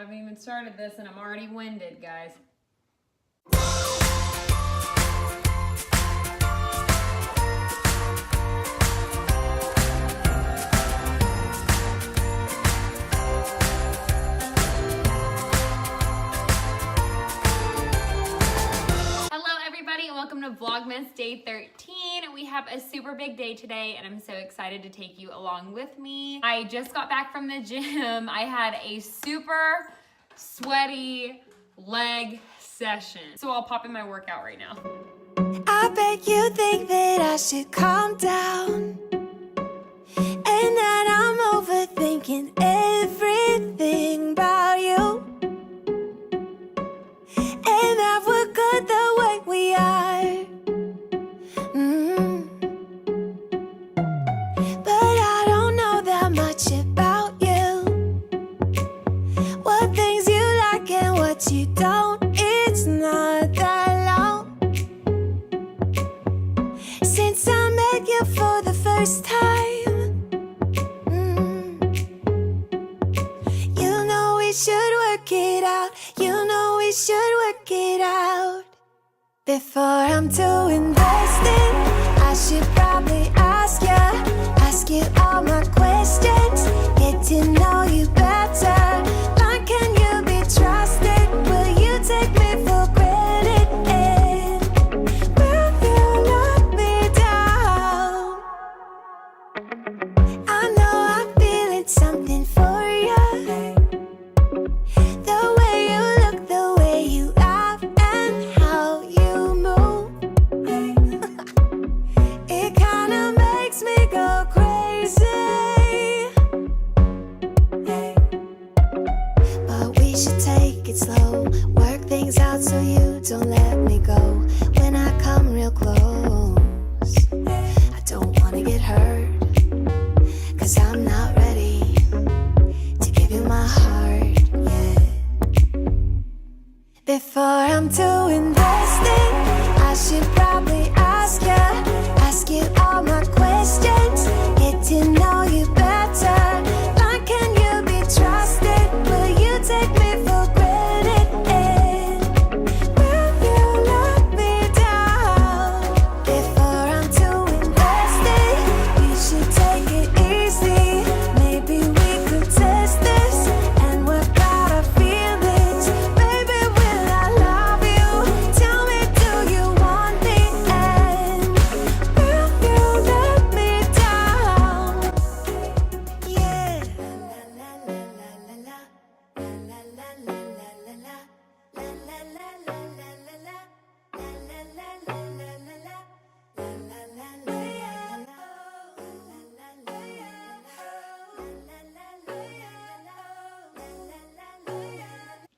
haven't even started this and I'm already winded, guys. Welcome to Vlogmas Day 13. We have a super big day today and I'm so excited to take you along with me. I just got back from the gym. I had a super sweaty leg session. So I'll pop in my workout right now. I bet you think that I should calm down and that I'm overthinking everything about you, and that we're good the way we are. But I don't know that much about you, what things you like and what you don't. It's not that long since I met you for the first time. You know we should work it out. You know we should work it out. Before I'm too invested, I should probably ask you all my questions, get to know you better. Like, can you be trusted? Will you take me for granted? And will you let me down? I know I'm feeling something for you. The way you look, the way you laugh, and how you move. It kinda makes me go crazy. But we should take it slow, work things out so you don't let me go. When I come real close, I don't wanna get hurt, 'cause I'm not ready to give you my heart yet. Before I'm too invested, I should probably ask you all my questions, get to know you better. Like, can you be trusted? Will you take me for granted? And will you let me down? Before I'm too invested, we should take it easy. Maybe we could test this and work out our feelings. Baby, will I love you? Tell me, do you want me? And will you let me down? Yeah. La la la la la la la la la la la la la la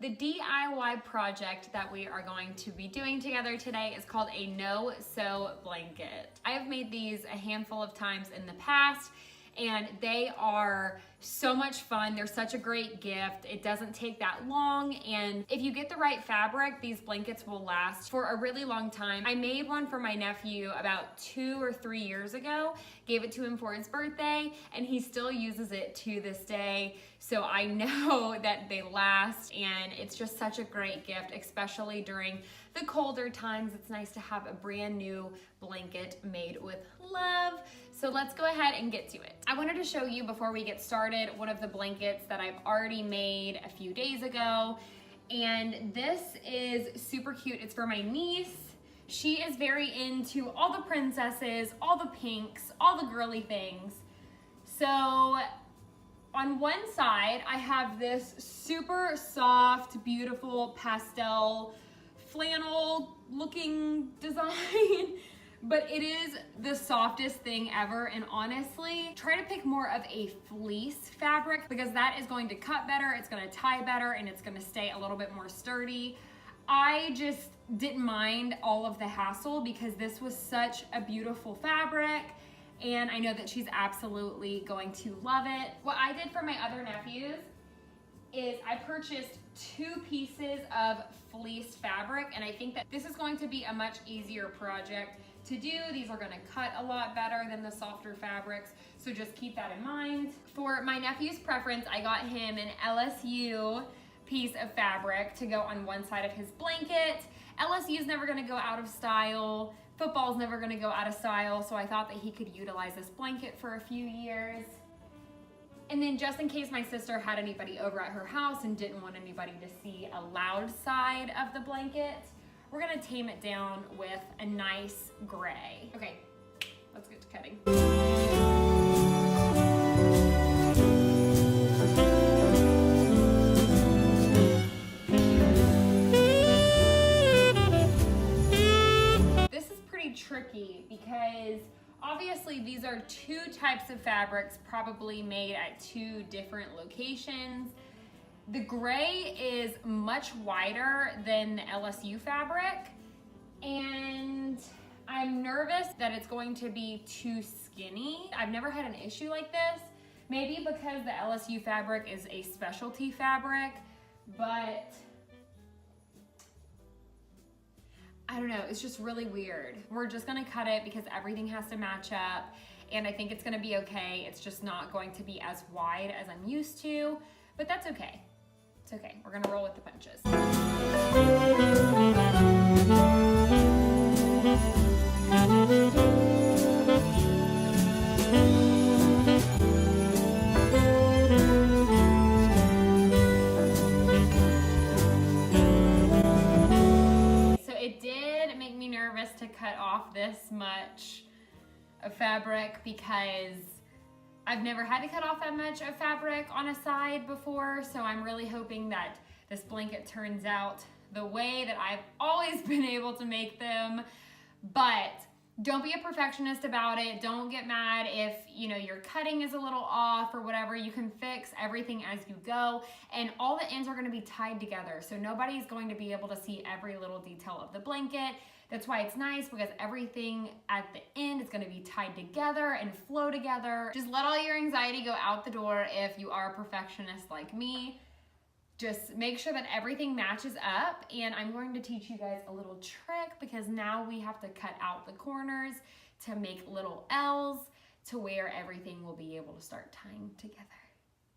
The DIY project that we are going to be doing together today is called a no-sew blanket. I have made these a handful of times in the past and they are so much fun. They're such a great gift. It doesn't take that long, and if you get the right fabric, these blankets will last for a really long time. I made one for my nephew about 2 or 3 years ago, gave it to him for his birthday, and he still uses it to this day. So I know that they last, and it's just such a great gift, especially during the colder times. It's nice to have a brand new blanket made with love. So let's go ahead and get to it. I wanted to show you before we get started one of the blankets that I've already made a few days ago. And this is super cute. It's for my niece. She is very into all the princesses, all the pinks, all the girly things. So on one side, I have this super soft, beautiful pastel flannel looking design, but it is the softest thing ever. And honestly, try to pick more of a fleece fabric because that is going to cut better, it's gonna tie better, and it's gonna stay a little bit more sturdy. I just didn't mind all of the hassle because this was such a beautiful fabric, and I know that she's absolutely going to love it. What I did for my other nephews is I purchased 2 pieces of fleece fabric, and I think that this is going to be a much easier project to do. These are gonna cut a lot better than the softer fabrics, so just keep that in mind. For my nephew's preference, I got him an LSU piece of fabric to go on one side of his blanket. LSU's never gonna go out of style. Football's never gonna go out of style, so I thought that he could utilize this blanket for a few years. And then just in case my sister had anybody over at her house and didn't want anybody to see a loud side of the blanket, we're gonna tame it down with a nice gray. Okay, let's get to cutting. Tricky because obviously these are two types of fabrics probably made at two different locations. The gray is much wider than the LSU fabric, and I'm nervous that it's going to be too skinny. I've never had an issue like this, maybe because the LSU fabric is a specialty fabric, but I don't know, it's just really weird. We're just gonna cut it because everything has to match up, and I think it's gonna be okay. It's just not going to be as wide as I'm used to, but that's okay. It's okay, we're gonna roll with the punches. To cut off this much of fabric because I've never had to cut off that much of fabric on a side before, so I'm really hoping that this blanket turns out the way that I've always been able to make them. But don't be a perfectionist about it. Don't get mad if, you know, your cutting is a little off or whatever. You can fix everything as you go, and all the ends are going to be tied together, so nobody's going to be able to see every little detail of the blanket. That's why it's nice, because everything at the end is going to be tied together and flow together. Just let all your anxiety go out the door if you are a perfectionist like me. Just make sure that everything matches up, and I'm going to teach you guys a little trick because now we have to cut out the corners to make little L's to where everything will be able to start tying together.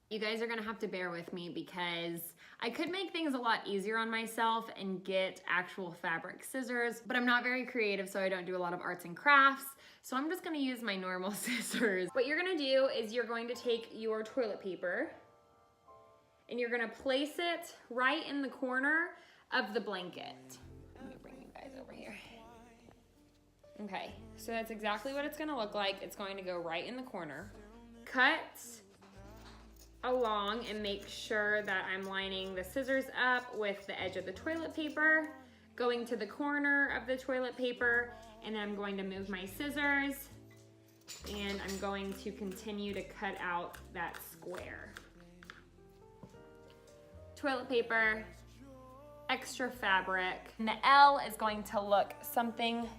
You guys are gonna have to bear with me because I could make things a lot easier on myself and get actual fabric scissors, but I'm not very creative, so I don't do a lot of arts and crafts. So I'm just gonna use my normal scissors. What you're gonna do is you're going to take your toilet paper and you're gonna place it right in the corner of the blanket. Let me bring you guys over here. Okay, so that's exactly what it's gonna look like. It's going to go right in the corner. Cut along and make sure that I'm lining the scissors up with the edge of the toilet paper, going to the corner of the toilet paper, and then I'm going to move my scissors and I'm going to continue to cut out that square. Toilet paper, extra fabric, and the L is going to look something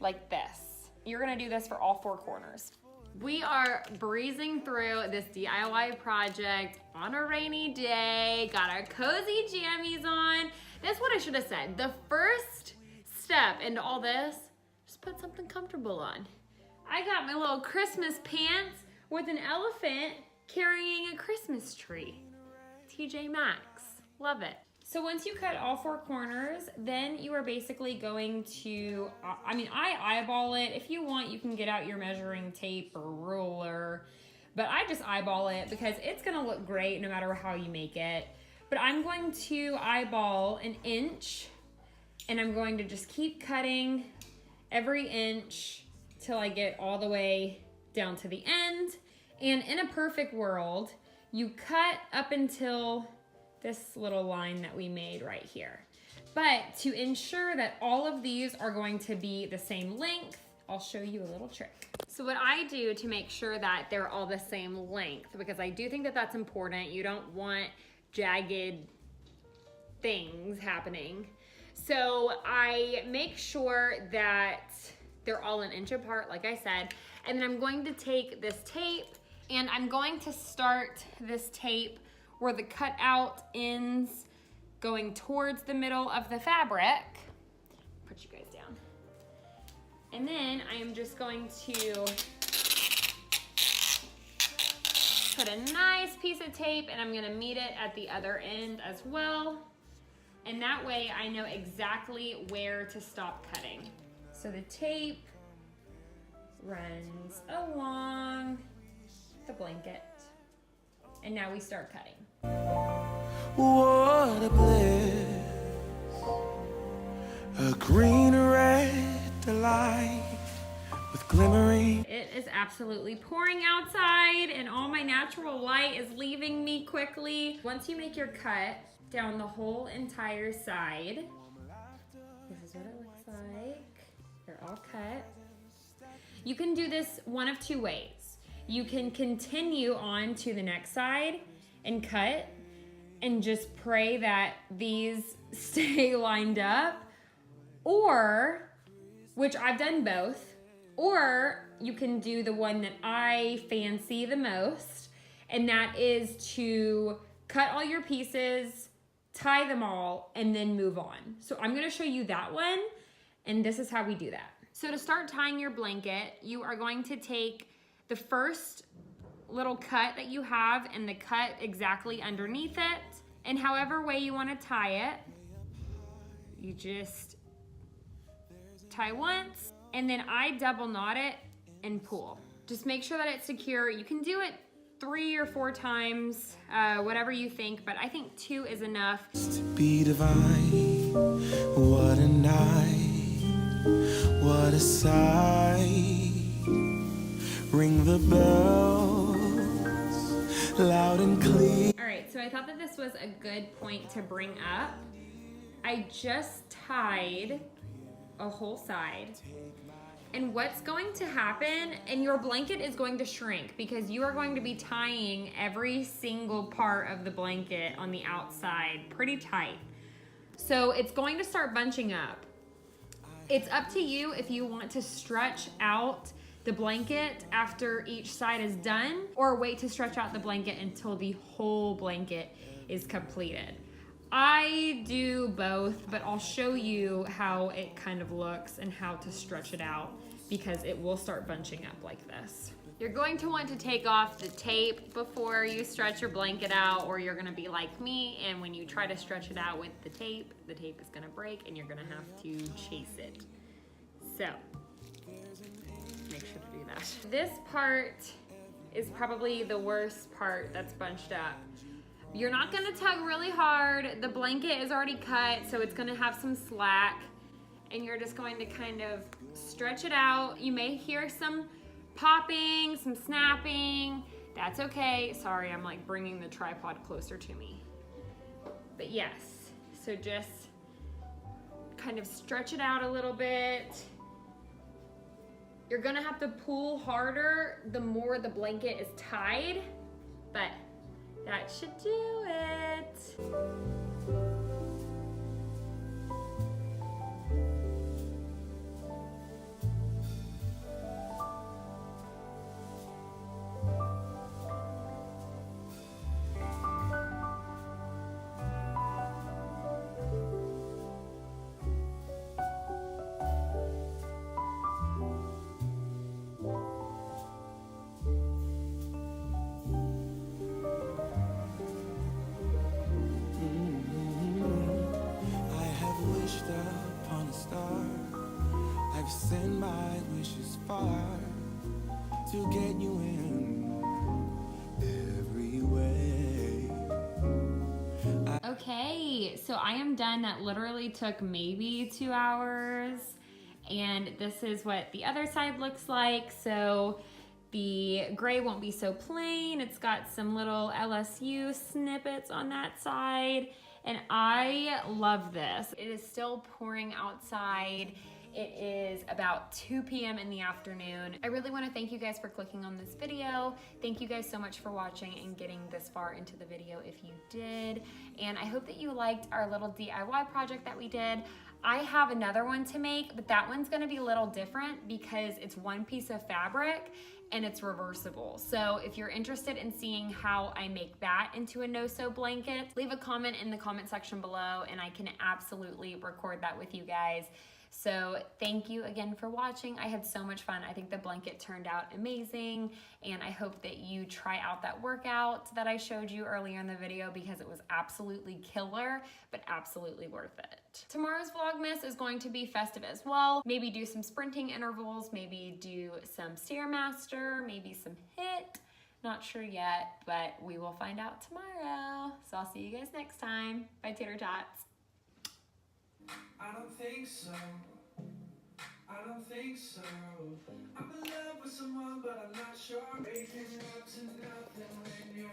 like this. You're gonna do this for all four corners. We are breezing through this DIY project on a rainy day, got our cozy jammies on. That's what I should have said. The first step into all this, just put something comfortable on. I got my little Christmas pants with an elephant carrying a Christmas tree. TJ Maxx, love it. So once you cut all four corners, then you are basically going to, I eyeball it. If you want, you can get out your measuring tape or ruler, but I just eyeball it because it's gonna look great no matter how you make it. But I'm going to eyeball an inch, and I'm going to just keep cutting every inch till I get all the way down to the end. And in a perfect world, you cut up until this little line that we made right here. But to ensure that all of these are going to be the same length, I'll show you a little trick. So what I do to make sure that they're all the same length, because I do think that that's important, you don't want jagged things happening. So I make sure that they're all an inch apart, like I said, and then I'm going to take this tape and I'm going to start this tape where the cutout ends going towards the middle of the fabric. Put you guys down. And then I am just going to put a nice piece of tape and I'm gonna meet it at the other end as well. And that way I know exactly where to stop cutting. So the tape runs along the blanket. And now we start cutting. What a bliss, a green red delight with glimmering. It is absolutely pouring outside and all my natural light is leaving me quickly. Once you make your cut down the whole entire side, this is what it looks like. They're all cut. You can do this one of two ways. You can continue on to the next side and cut and just pray that these stay lined up, or, which I've done both, or you can do the one that I fancy the most, and that is to cut all your pieces, tie them all, and then move on. So I'm gonna show you that one, and this is how we do that. So to start tying your blanket, you are going to take the first little cut that you have and the cut exactly underneath it, and however way you want to tie it, you just tie once, and then I double knot it and pull. Just make sure that it's secure. You can do it 3 or 4 times, whatever you think, but I think 2 is enough. To be divine, what a night, what a sight. Ring the bells, loud and clear. All right, so I thought that this was a good point to bring up. I just tied a whole side. And what's going to happen, and your blanket is going to shrink because you are going to be tying every single part of the blanket on the outside pretty tight. So it's going to start bunching up. It's up to you if you want to stretch out the blanket after each side is done, or wait to stretch out the blanket until the whole blanket is completed. I do both, but I'll show you how it kind of looks and how to stretch it out because it will start bunching up like this. You're going to want to take off the tape before you stretch your blanket out, or you're gonna be like me, and when you try to stretch it out with the tape is gonna break and you're gonna have to chase it. So, make sure to do that. This part is probably the worst part that's bunched up. You're not gonna tug really hard. The blanket is already cut, so it's gonna have some slack, and you're just going to kind of stretch it out. You may hear some popping, some snapping. That's okay. Sorry, I'm like bringing the tripod closer to me. But yes, so just kind of stretch it out a little bit. You're gonna have to pull harder the more the blanket is tied, but that should do it. Send my wishes far to get you in every way. Okay, so I am done. That literally took maybe 2 hours, and this is what the other side looks like. So the gray won't be so plain. It's got some little LSU snippets on that side, and I love this. It is still pouring outside. It is about 2 p.m. in the afternoon. I really want to thank you guys for clicking on this video. Thank you guys so much for watching and getting this far into the video if you did. And I hope that you liked our little DIY project that we did. I have another one to make, but that one's gonna be a little different because it's one piece of fabric and it's reversible. So if you're interested in seeing how I make that into a no-sew blanket, leave a comment in the comment section below and I can absolutely record that with you guys. So thank you again for watching. I had so much fun. I think the blanket turned out amazing, and I hope that you try out that workout that I showed you earlier in the video because it was absolutely killer, but absolutely worth it. Tomorrow's Vlogmas is going to be festive as well. Maybe do some sprinting intervals, maybe do some Stairmaster, maybe some HIIT. Not sure yet, but we will find out tomorrow. So I'll see you guys next time. Bye, Taylor Tots. I don't think so. I don't think so. I'm in love with someone, but I'm not sure. Waking up to nothing when you're